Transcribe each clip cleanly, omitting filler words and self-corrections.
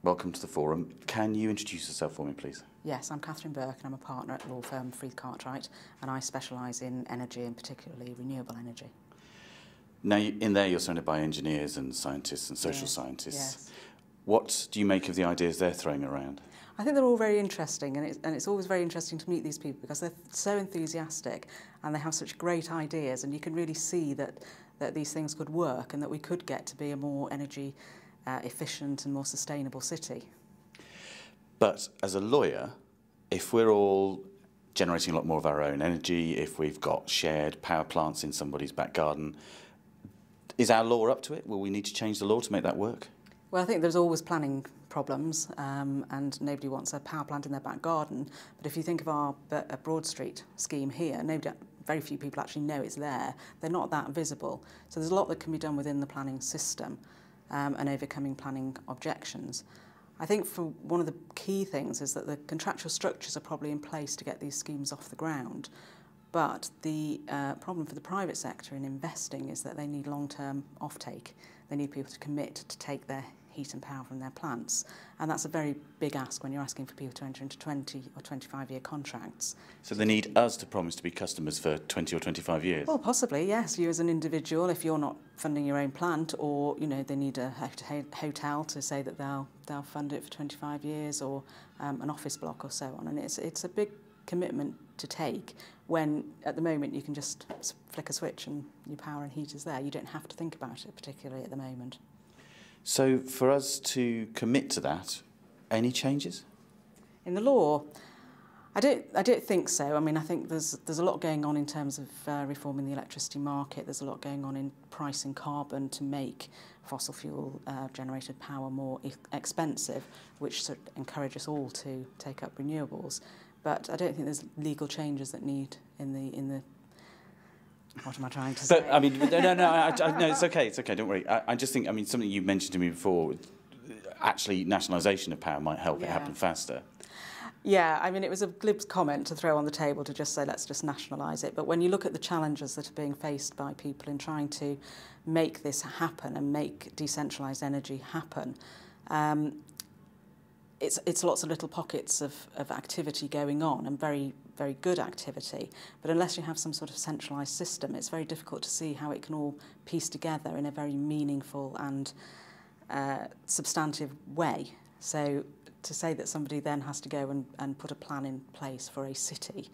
welcome to the forum. Can you introduce yourself for me, please? Yes, I'm Burke and I'm a partner at law firm Freeth Cartwright, and I specialise in energy and particularly renewable energy. Now, in there you're surrounded by engineers and scientists and social scientists. Yes. What do you make of the ideas they're throwing around? I think they're all very interesting, and it's always very interesting to meet these people because they're so enthusiastic and they have such great ideas, and you can really see that these things could work and that we could get to be a more energy efficient and more sustainable city. But as a lawyer, if we're all generating a lot more of our own energy, if we've got shared power plants in somebody's back garden, is our law up to it? Will we need to change the law to make that work? Well, I think there's always planning problems, and nobody wants a power plant in their back garden. But if you think of our Broad Street scheme here, very few people actually know it's there. They're not that visible. So there's a lot that can be done within the planning system and overcoming planning objections. I think for one of the key things is that the contractual structures are probably in place to get these schemes off the ground. But the problem for the private sector in investing is that they need long-term offtake. They need people to commit to take their heat and power from their plants. And that's a very big ask when you're asking for people to enter into 20 or 25-year contracts. So they need us to promise to be customers for 20 or 25 years? Well, possibly, yes. You as an individual, if you're not funding your own plant, or they need a hotel to say that they'll fund it for 25 years, or an office block or so on. And it's a big commitment to take when at the moment you can just flick a switch and your power and heat is there. You don't have to think about it particularly at the moment. So for us to commit to that, any changes? In the law, I don't think so. I mean, I think there's a lot going on in terms of reforming the electricity market. There's a lot going on in pricing carbon to make fossil fuel generated power more expensive, which should encourage us all to take up renewables. But I don't think there's legal changes that need in the. What am I trying to say? But I mean, no, it's okay, don't worry. I just think, I mean, something you mentioned to me before, actually nationalisation of power might help it happen faster. Yeah, I mean, it was a glib comment to throw on the table to just say, let's just nationalise it. But when you look at the challenges that are being faced by people in trying to make this happen and make decentralised energy happen, it's lots of little pockets of activity going on, and very, very good activity. But unless you have some sort of centralised system, it's very difficult to see how it can all piece together in a very meaningful and substantive way. So to say that somebody then has to go and put a plan in place for a city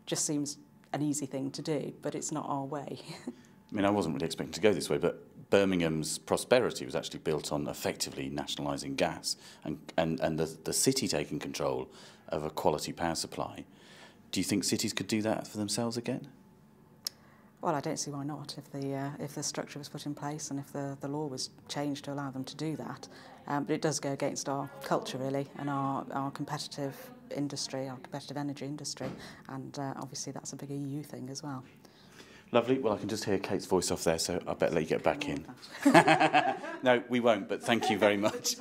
just seems an easy thing to do, but it's not our way. I mean, I wasn't really expecting to go this way, but Birmingham's prosperity was actually built on effectively nationalising gas and the city taking control of a quality power supply. Do you think cities could do that for themselves again? Well, I don't see why not. If the structure was put in place and if the law was changed to allow them to do that. But it does go against our culture, really, and our competitive industry, our competitive energy industry. And obviously that's a big EU thing as well. Lovely. Well, I can just hear Kate's voice off there, so I better let you get back in. No, we won't, but thank you very much.